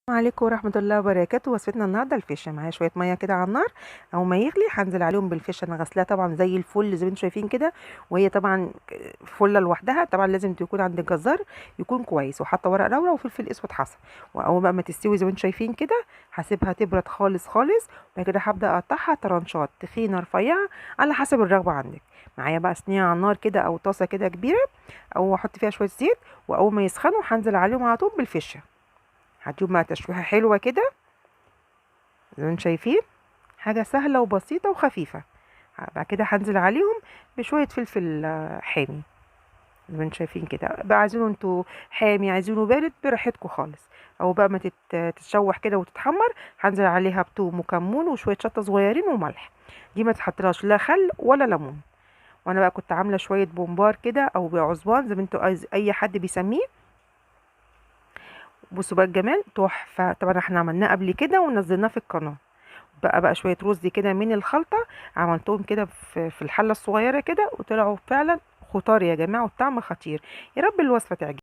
عليكم ورحمة الله وبركاته. وصفتنا النهارده الفشه، معايا شوية مية كده على النار أو ما يغلي هنزل عليهم بالفشه. أنا غسلاها طبعا زي الفل زي ما انتم شايفين كده، وهي طبعا فله لوحدها. طبعا لازم تكون عند الجزار يكون كويس، وحاطة ورق لورا وفلفل اسود حصى. وأول بقى ما تستوي زي ما انتم شايفين كده هسيبها تبرد خالص خالص، وبعد كده هبدأ أقطعها طرنشات تخينة رفيعة على حسب الرغبة عندك. معايا بقى صينية على النار كده أو طاسة كده كبيرة، أو أحط فيها شوية زيت، وأول ما يسخنوا هنزل عليهم على طول بالفشه. هتجيب مع تشويحة حلوة كده زي ما انتم شايفين، حاجة سهلة وبسيطة وخفيفة. بعد كده هنزل عليهم بشوية فلفل حامي زي ما انتم شايفين كده. بقى عايزينه انتوا حامي عايزينه بارد براحتكم خالص. او بقى ما تتشوح كده وتتحمر، هنزل عليها بتوم وكمون وشوية شطة صغيرين وملح. دي ما تحطلهاش لا خل ولا ليمون. وانا بقى كنت عاملة شوية بومبار كده او بعصبان زي ما انتوا اي حد بيسميه. بصوا بقى الجمال تحفة. طبعا احنا عملناه قبل كده ونزلناه في القناة. بقى شوية رز كده من الخلطة، عملتهم كده في الحلة الصغيرة كده، وطلعوا فعلا خطار يا جماعة، والطعم خطير. يا رب الوصفة تعجبكم.